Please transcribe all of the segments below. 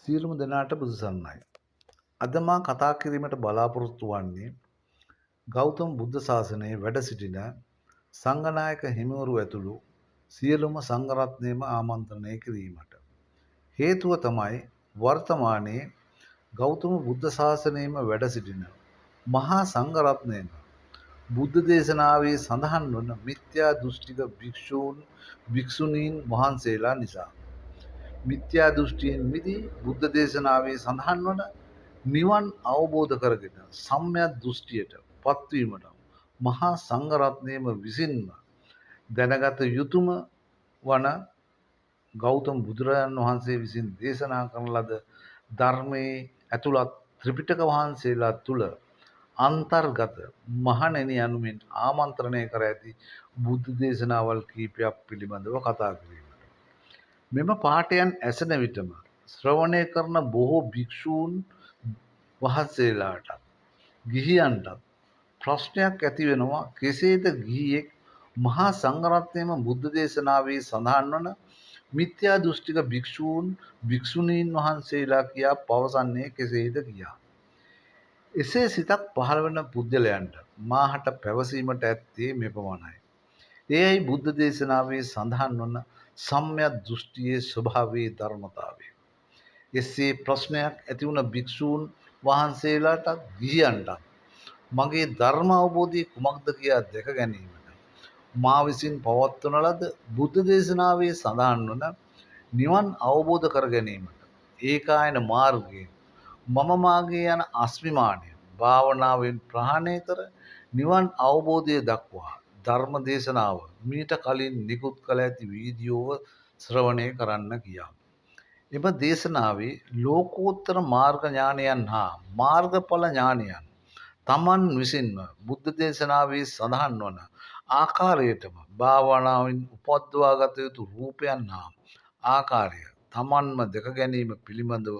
සියලුම දෙනාට බුදු සරණයි. අද මා කතා කිරීමට බලාපොරොත්තු වන්නේ ගෞතම බුද්ධ ශාසනයේ වැඩ සිටින සංඝනායක හිමිවරු ඇතුළු සියලුම සංඝ රත්නයම ආමන්ත්‍රණය කිරීමට. හේතුව තමයි වර්තමානයේ ගෞතම බුද්ධ ශාසනයේම වැඩ සිටින මහා සංඝ රත්නයම බුද්ධ දේශනාවේ සඳහන් වන මිත්‍යා දෘෂ්ටික භික්ෂුණීන් වහන්සේලා නිසා. මිත්‍යා දෘෂ්ටියෙන් මිදී බුද්ධ දේශනාවේ සඳහන් වන නිවන් අවබෝධ කරගෙන සම්‍යක් දෘෂ්ටියට පත්වීමට මහා සංඝරත්නයම විසින්ම දැනගත යුතුම වන ගෞතම බුදුරජාණන් වහන්සේ විසින් දේශනා කරන ලද ධර්මයේ ඇතුළත් ත්‍රිපිටක වහන්සේලා තුල අන්තර්ගත මහණෙනි යනුවෙන් ආමන්ත්‍රණය කර ඇති බුද්ධ දේශනාවල් කීපයක් පිළිබඳව කතා කිරීමට. මෙම පාඨයන් ඇසෙන විටම ශ්‍රවණය කරන බොහෝ භික්ෂූන් වහන්සේලාට ගිහියන්ටත් ප්‍රශ්නයක් ඇති වෙනවා කෙසේද ගිහියෙක් මහා සංඝරත්නයේම බුද්ධ දේශනාවේ සඳහන් වන මිත්‍යා දෘෂ්ටික භික්ෂුණීන් වහන්සේලා කියා පවසන්නේ කෙසේද කියා. එසේ සිතක් පහළ වෙන පුද්ගලයන්ට මාහට පැවසීමට ඇත්තේ මෙපමණයි. එයයි බුද්ධ දේශනාවේ සඳහන් වන සම්‍යක් දෘෂ්ටියේ ස්වභාවයේ ධර්මතාවය. එසේ ප්‍රශ්නයක් ඇති වුණ භික්ෂූන් වහන්සේලාට ගිහියන්ට මගේ ධර්ම අවබෝධය කුමක්ද කියා දැක ගැනීමට මා විසින් පවත්වන ලද බුද්ධ දේශනාවේ සඳහන් වන නිවන් අවබෝධ කර ගැනීමට ඒකායන මාර්ගයෙන් මම මාගේ යන අස්මිමානය භාවනාවෙන් ප්‍රහාණය කර නිවන් අවබෝධය දක්වා ධර්ම දේශනාව මීට කලින් නිකුත් කළ ඇති වීඩියෝව ශ්‍රවණය කරන්න කියා. එම දේශනාවේ ලෝකෝත්තර මාර්ග ඥානයන් හා මාර්ගඵල ඥානයන් තමන් විසින්ම බුද්ධ දේශනාවේ සඳහන් වන ආකාරයටම භාවනාවෙන් උපද්දවාගත යුතු රූපයන් හා ආකාරය තමන්ම දැක ගැනීම පිළිබඳව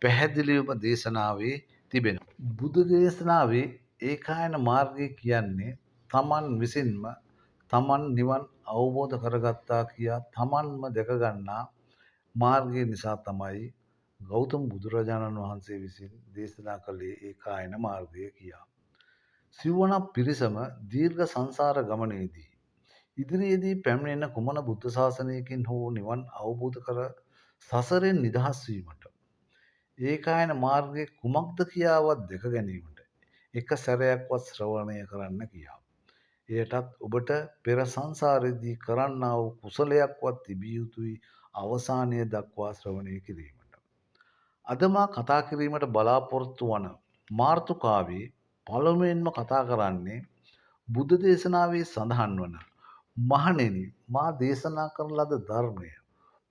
පැහැදිලිවම දේශනාවේ තිබෙනවා. බුද්ධ දේශනාවේ ඒකායන මාර්ගය කියන්නේ තමන් විසින්ම තමන් නිවන් අවබෝධ කරගත්තා කියා තමන්ම දැක ගන්නා මාර්ගය නිසා තමයි ගෞතම බුදුරජාණන් වහන්සේ විසින් දේශනා කළේ ඒකායන මාර්ගය කියා. සිව්වනක් පිරිසම දීර්ඝ සංසාර ගමනේදී ඉදිරියේදී පැමිණෙන කුමන බුද්ධ ශාසනයකින් හෝ නිවන් අවබෝධ කර සසරෙන් නිදහස් වීමට ඒකායන මාර්ගයේ කුමක්ද කියාවත් දැක ගැනීමට එක සැරයක්වත් ශ්‍රවණය කරන්න කියා. එයටත් ඔබට පෙර සංසාරයේදී කරන්නා වූ කුසලයක්වත් තිබිය යුතුයි අවසානය දක්වා ශ්‍රවණය කිරීමට. අද මා කතා කිරීමට බලාපොරොත්තු වන මාර්තුකාවේ පළමුවෙන්ම කතා කරන්නේ බුද්ධ දේශනාවේ සඳහන් වන මහණෙනි මා දේශනා කරන ලද ධර්මය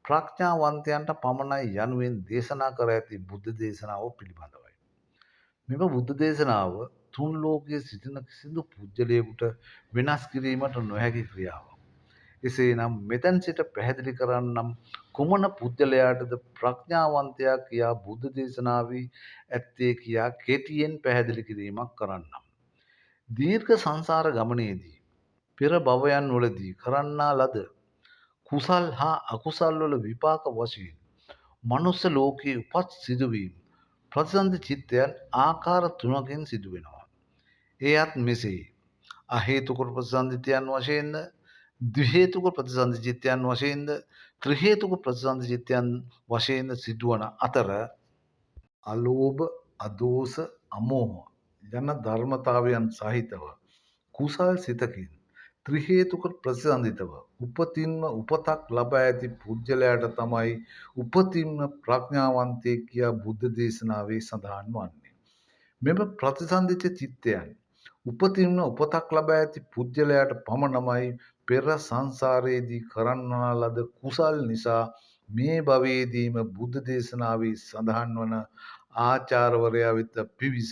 ප්‍රඥාවන්තයන්ට පමණයි යනුවෙන් දේශනා කර ඇති බුද්ධ දේශනාව පිළිබඳවයි. මෙම බුද්ධ දේශනාව තුන් ලෝකයේ සිටින කිසිදු පුජ්‍යලයකුට වෙනස් කිරීමට නොහැකි ක්‍රියාවක්. එසේනම් මෙතැන් සිට පැහැදිලි කරන්නම් කුමන පුද්ගලයාටද ප්‍රඥාවන්තයා කියා බුද්ධ දේශනාවේ ඇත්තේ කියා කෙටියෙන් පැහැදිලි කිරීමක් කරන්නම්. දීර්ඝ සංසාර ගමනේදී පෙර භවයන් වලදී කරන්නා ලද කුසල් හා අකුසල් වල විපාක වශයෙන් මනුස්ස ලෝකයේ උපත් සිදුවීම ප්‍රතිසන්දි චිත්තයන් ආකාර තුනකින් සිදු වෙනවා. එයත් මෙසේ අහේතුක ප්‍රතිසන්දිතයන් වශයෙන්ද ද්විහේතුක ප්‍රතිසන්දි චිත්තයන් වශයෙන්ද ත්‍රිහේතුක ප්‍රතිසන්දි චිත්තයන් වශයෙන්ද සිදුවන අතර අලෝභ අදෝස අමෝහ යන ධර්මතාවයන් සහිතව කුසල් සිතකින් ත්‍රිහේතුක ප්‍රතිසන්දිතව උපතින්ම උපතක් ලබා ඇති පුජ්‍යලයට තමයි උපතින්ම ප්‍රඥාවන්තයෙක් කියා බුද්ධ දේශනාවේ සඳහන් වන්නේ. මෙම ප්‍රතිසන්දිත චිත්තයන් උපතින්ම උපතක් ලබා ඇති පුජ්‍යලයට පමණමයි පෙර සංසාරයේදී කරන්නා ලද කුසල් නිසා මේ භවයේදීම බුද්ධ දේශනාවේ සඳහන් වන ආචාර්යවරයා වෙත පිවිස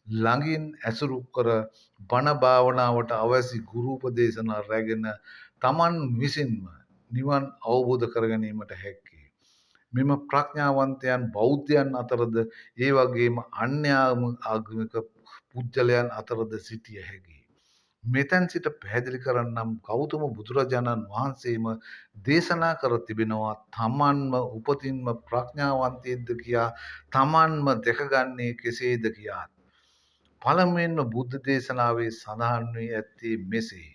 ළඟින් ඇසුරු කර බණ භාවනාවට අවශ්‍ය ගුරු උපදේශනා රැගෙන තමන් විසින්ම නිවන් අවබෝධ කර ගැනීමට හැකියි. මෙම ප්‍රඥාවන්තයන් බෞද්ධයන් අතරද ඒ වගේම අන්‍ය ආගමික පුද්ගලයන් අතරද සිටිය හැකියි. මෙතැන් සිට පැහැදිලි කරන්නම් ගෞතම බුදුරජාණන් වහන්සේම දේශනා කර තිබෙනවා තමන්ම උපතින්ම ප්‍රඥාවන්තයෙක්ද කියා තමන්ම දැකගන්නේ කෙසේද කියා. පළමුවෙන්ම බුද්ධ දේශනාවේ සඳහන් වී ඇත්තේ මෙසේ.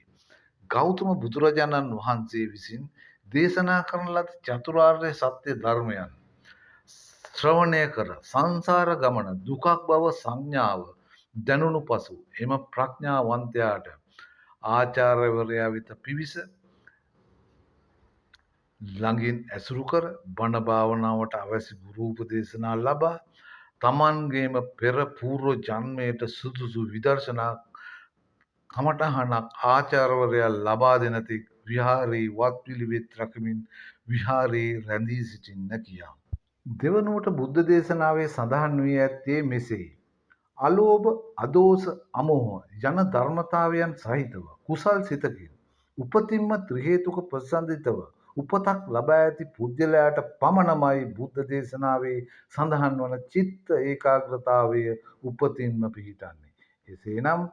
ගෞතම බුදුරජාණන් වහන්සේ විසින් දේශනා කරන ලද චතුරාර්ය සත්‍ය ධර්මයන් ශ්‍රවණය කර සංසාර ගමන දුකක් බව සංඥාව දැනුණු පසු එම ප්‍රඥාවන්තයාට ආචාර්යවරයා වෙත පිවිස ළඟින් ඇසුරු කර බණ භාවනාවට අවැසි ගුරු උපදේශනා ලබා තමන්ගේම පෙර පූර්ව ජන්මයට සුදුසු විදර්ශනා කමටහනක් ආචාර්යවරයා ලබා දෙන තෙක් විහාරයේ වත්පිළිවෙත් රකිමින් විහාරයේ රැඳී සිටින්න කියා. දෙවනුවට බුද්ධ දේශනාවේ සඳහන් වී ඇත්තේ මෙසේ. අලෝභ, අදෝස, අමෝහ යන ධර්මතාවයන් සහිතව කුසල් සිතකින් උපතින්ම ත්‍රි හේතුක ප්‍රසන්දිතව උපතක් ලබා ඇති පුද්ගලයාට පමණමයි බුද්ධ දේශනාවේ සඳහන් වන චිත්ත ඒකාග්‍රතාවය උපතින්ම පිහිටන්නේ. එසේනම්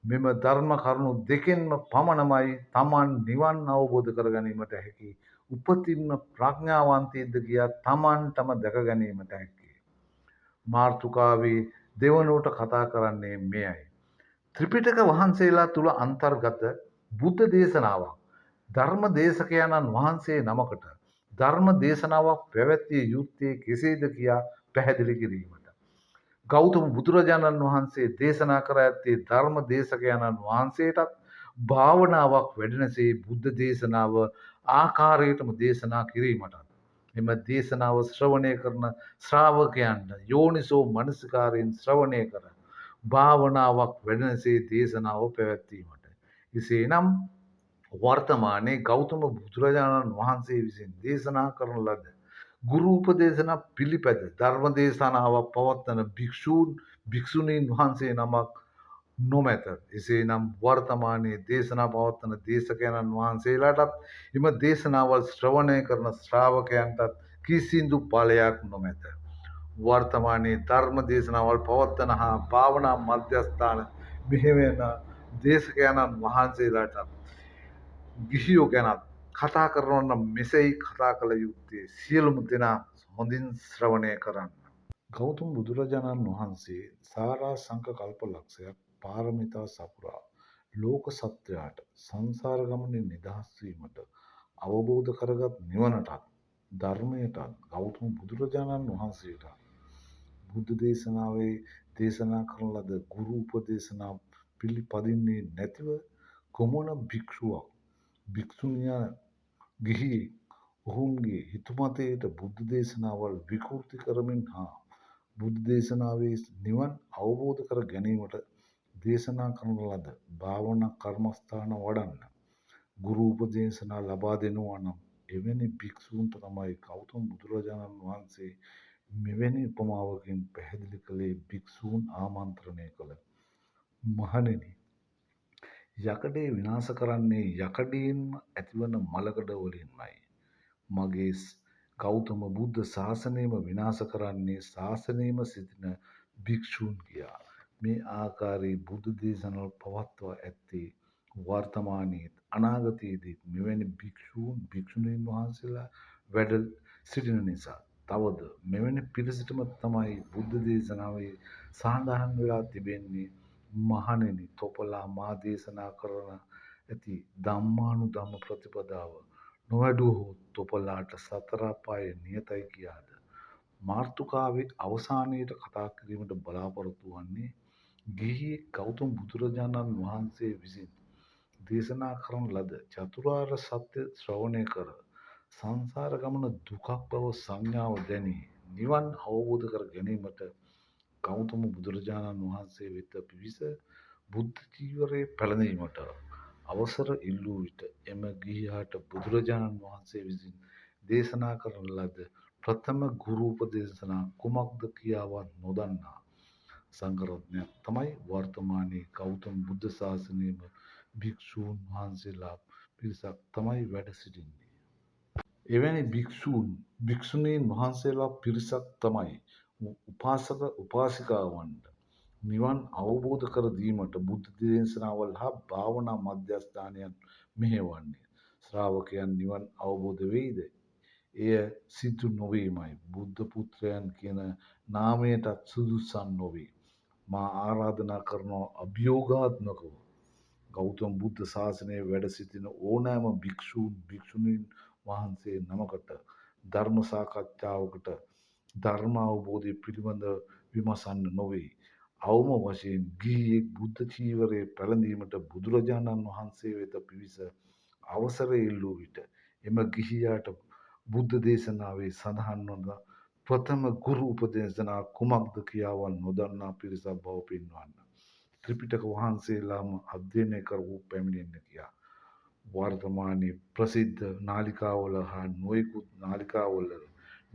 මෙම ධර්ම කරුණු දෙකෙන්ම පමණමයි තමන් නිවන් අවබෝධ කර ගැනීමට හැකි. උපතින්ම ප්‍රඥාවන්තයෙක්ද කියා තමන්ටම දැක ගැනීමට හැකි. මාර්තුකාවේ දෙවනුවට කතා කරන්නේ මෙයයි. ත්‍රිපිටක වහන්සේලා තුළ අන්තර්ගත බුද්ධ දේශනාවක් ධර්ම දේශකයන්න් වහන්සේ නමකට ධර්ම දේශනාවක් පැවැත්විය යුත්තේ කෙසේද කියා පැහැදිලි කිරීමට. ගෞතම බුදුරජාණන් වහන්සේ දේශනා කර ඇත්තේ ධර්ම දේශකයන්න් වහන්සේටත් භාවනාවක් වැඩෙනසේ බුද්ධ දේශනාව ආකාරයටම දේශනා කිරීමටත්. එම දේශනාව ශ්‍රවණය කරන ශ්‍රාවකයන්ට යෝනිසෝ මනසිකාරයෙන් ශ්‍රවණය කර භාවනාවක් වැඩෙනසේ දේශනාව පැවැත්වීමට. එසේනම් වර්තමානයේ ගෞතම බුදුරජාණන් වහන්සේ විසින් දේශනා කරන ලද ගුරු උපදේශනා පිළිපැද ධර්ම දේශනාවක් පවත්වන භික්ෂූන් භික්ෂුණීන් වහන්සේ නමක් නොමැත. එසේනම් වර්තමානයේ දේශනා පවත්වන දේශකයන්න් වහන්සේලාටත් එම දේශනාවල් ශ්‍රවණය කරන ශ්‍රාවකයන්ටත් කිසිදු ඵලයක් නොමැත. වර්තමානයේ ධර්ම දේශනාවල් පවත්වන හා භාවනා මධ්‍යස්ථාන මෙහෙවන දේශකයන්න් වහන්සේලාටත් ගිහියෝ ගැනත් කතා කරනවා නම් මෙසේයි කතා කළ යුත්තේ සියලුම දෙනා හොඳින් ශ්‍රවණය කරන්න. ගෞතම බුදුරජාණන් වහන්සේ සාරා සංක කල්පලක්ෂයක් පාරමිතා සපුරා ලෝක සත්වයාට සංසාර ගමනේ නිදහස් වීමට අවබෝධ කරගත් නිවනටත් ධර්මයටත් ගෞතම බුදුරජාණන් වහන්සේට බුද්ධ දේශනාවේ දේශනා කරන ලද ගුරු උපදේශනා පිළිපදින්නේ නැතිව කොමන භික්ෂුවක් භික්ෂුණිය ගිහි ඔවුන්ගේ හිතුමතයට බුද්ධ දේශනාවල් විකෘති කරමින් හා බුද්ධ දේශනාවේ නිවන් අවබෝධ කර ගැනීමට දේශනා කරන ලද භාවනා කර්මස්ථාන වඩන්න ගුරු උපදේශනා ලබා දෙනවා නම් එවැනි භික්ෂූන්ට තමයි ගෞතම බුදුරජාණන් වහන්සේ මෙවැනි උපමාවකින් පැහැදිලි කළේ භික්ෂූන් ආමන්ත්‍රණය කළ මහණෙනි යකඩේ විනාශ කරන්නේ යකඩයෙන්ම ඇතිවන මලකඩ වලින්මයි. මගේ ගෞතම බුද්ධ ශාසනයම විනාශ කරන්නේ ශාසනයේම සිටින භික්ෂූන් කියා. මේ ආකාරයේ බුද්ධ දේශනාවල් පවත්වා ඇත්තේ වර්තමානයේ අනාගතයේදී මෙවැනි භික්ෂූන් භික්ෂුණීන් වහන්සේලා වැඩ සිටින නිසා. තවද මෙවැනි පිරිසටම තමයි බුද්ධ දේශනාවේ සඳහන් වෙලා තිබෙන්නේ මහණෙනි තොපලා මා දේශනා කරන ඇති ධම්මානුධම්ම ප්‍රතිපදාව නොවැඩුවහොත් තොපලාට සතර අපායේ නියතයි කියාද මාර්තුකාවේ අවසානයේට කතා කිරීමට බලාපොරොත්තු වන්නේ ගිහි ගෞතම බුදුරජාණන් වහන්සේ විසින් දේශනා කරන ලද චතුරාර්ය සත්‍ය ශ්‍රවණය කර සංසාර ගමන දුකක් බව සංඥාව දැනී නිවන් අවබෝධ කර ගැනීමට ගෞතම බුදුරජාණන් වහන්සේ වෙත පිවිස බුද්ධ චීවරයේ පැළඳීමට අවසර ඉල්ලූ විට එම ගිහියාට බුදුරජාණන් වහන්සේ විසින් දේශනා කරන ලද ප්‍රථම ගුරු උපදේශනා කුමක්ද කියාවත් නොදන්නා සංඝරත්නයක් තමයි වර්තමානයේ ගෞතම බුද්ධ ශාසනයේම භික්ෂූන් වහන්සේලා පිරිසක් තමයි වැඩ සිටින්නේ. එවැනි භික්ෂූන් භික්ෂුණීන් වහන්සේලා පිරිසක් තමයි උපාසක උපාසිකාවන්ට නිවන් අවබෝධ කර දීමට බුද්ධ දේශනාවල් හා භාවනා මධ්‍යස්ථානයන් මෙහෙවන්නේ. ශ්‍රාවකයන් නිවන් අවබෝධ වෙයිද? එය සිදු නොවීමයි. බුද්ධ පුත්‍රයන් කියන නාමයටත් සුදුසන් නොවේ. මා ආරාධනා කරනවා අභියෝගාත්මකව ගෞතම බුද්ධ ශාසනයේ වැඩ සිටින ඕනෑම භික්ෂූන් භික්ෂුණීන් වහන්සේ නමකට ධර්ම සාකච්ඡාවකට ධර්ම අවබෝධය පිළිබඳ විමසන්න නොවේ. අවම වශයෙන් ගිහියෙක් බුද්ධ චීවරයේ පැළඳීමට බුදුරජාණන් වහන්සේ වෙත පිවිස අවසරය ඉල්ලූ විට එම ගිහියාට බුද්ධ දේශනාවේ සඳහන් වන ප්‍රථම ගුරු උපදේශනා කුමක්ද කියාවන් නොදන්නා පිරිසක් බව පෙන්වන්න. ත්‍රිපිටක වහන්සේලාම අධ්‍යයනය කරවූ පැමිණෙන්න කියා. වර්තමානයේ ප්‍රසිද්ධ නාලිකාවල හා නොයෙකුත් නාලිකාවල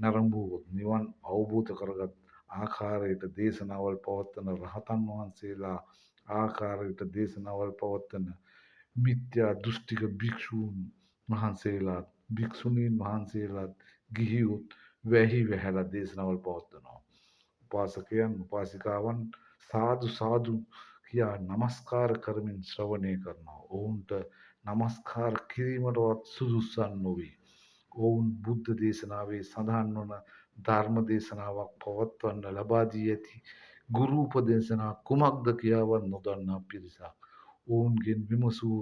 නරඹුවොත් නිවන් අවබෝධ කරගත් ආකාරයට දේශනාවල් පවත්වන රහතන් වහන්සේලා ආකාරයට දේශනාවල් පවත්වන මිත්‍යා දෘෂ්ටික භික්ෂූන් වහන්සේලාත් භික්ෂුණීන් වහන්සේලාත් ගිහියොත් වැහි වැහැලා දේශනාවල් පවත්වනවා. උපාසකයන් උපාසිකාවන් සාදු සාදු කියා නමස්කාර කරමින් ශ්‍රවණය කරනවා. ඔවුන්ට නමස්කාර කිරීමටවත් සුදුසන් නොවේ. ඔවුන් බුද්ධ දේශනාවේ සඳහන් වන ධර්ම දේශනාවක් පවත්වන්න ලබා දී ඇති ගුරු උපදේශනා කුමක්ද කියාවත් නොදන්නා පිරිසක්. ඔවුන්ගෙන් විමසූ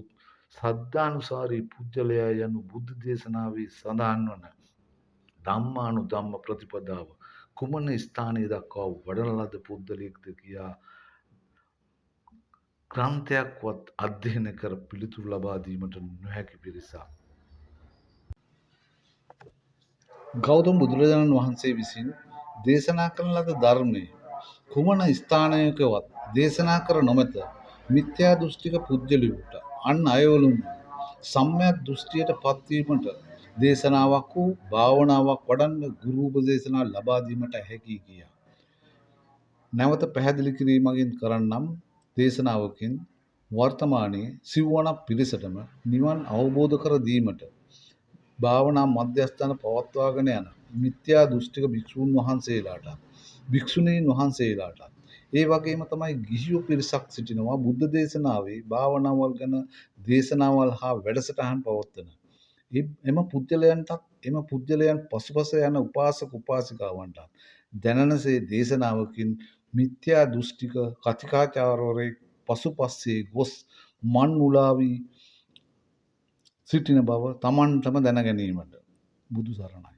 සද්ධානුසාරී පුජ්‍යලයා යනු බුද්ධ දේශනාවේ සඳහන් වන ධම්මානුධම්ම ප්‍රතිපදාව කුමන ස්ථානයේ දක්වා වඩන ලද පුද්ගලයෙක්ද කියා ග්‍රන්ථයක්වත් අධ්‍යයනය කර පිළිතුරු ලබා දීමට නොහැකි පිරිසක්. ගෞතම බුදුරජාණන් වහන්සේ විසින් දේශනා කරන ලද ධර්මයේ කුමන ස්ථානයකවත් දේශනා කර නොමැත. මිත්‍යා දෘෂ්ටික පුද්ගලයෝට අන් අයවලුන් සම්‍යක් දෘෂ්ටියට පත්වීමට දේශනාවක් වූ භාවනාවක් වඩන්න ගුරු උපදේශනා ලබා දීමට හැකි කියා. නැවත පැහැදිලි කිරීමකින් කරන්නම් දේශනාවකින් වර්තමානයේ සිව්වනක් පිරිසටම නිවන් අවබෝධ කර දීමට භාවනා මධ්‍යස්ථාන පවත්වාගෙන යන මිත්‍යා දෘෂ්ටික භික්ෂූන් වහන්සේලාට භික්ෂුණීන් වහන්සේලාට ඒ වගේම තමයි ගිහියෝ පිරිසක් සිටිනවා බුද්ධ දේශනාවේ භාවනාවල් ගැන දේශනාවල් හා වැඩසටහන් පවත්වන එම පුද්ගලයන්ටත් එම පුද්ගලයන් පසුපස යන උපාසක උපාසිකාවන්ට දැනනසේ දේශනාවකින් මිත්‍යා දෘෂ්ටික කතිකාචාර්යවරයෙක් පසුපස්සේ ගොස් මන් මුලා වී සිටින බව තමන්ටම දැන ගැනීමට බුදු සරණයි.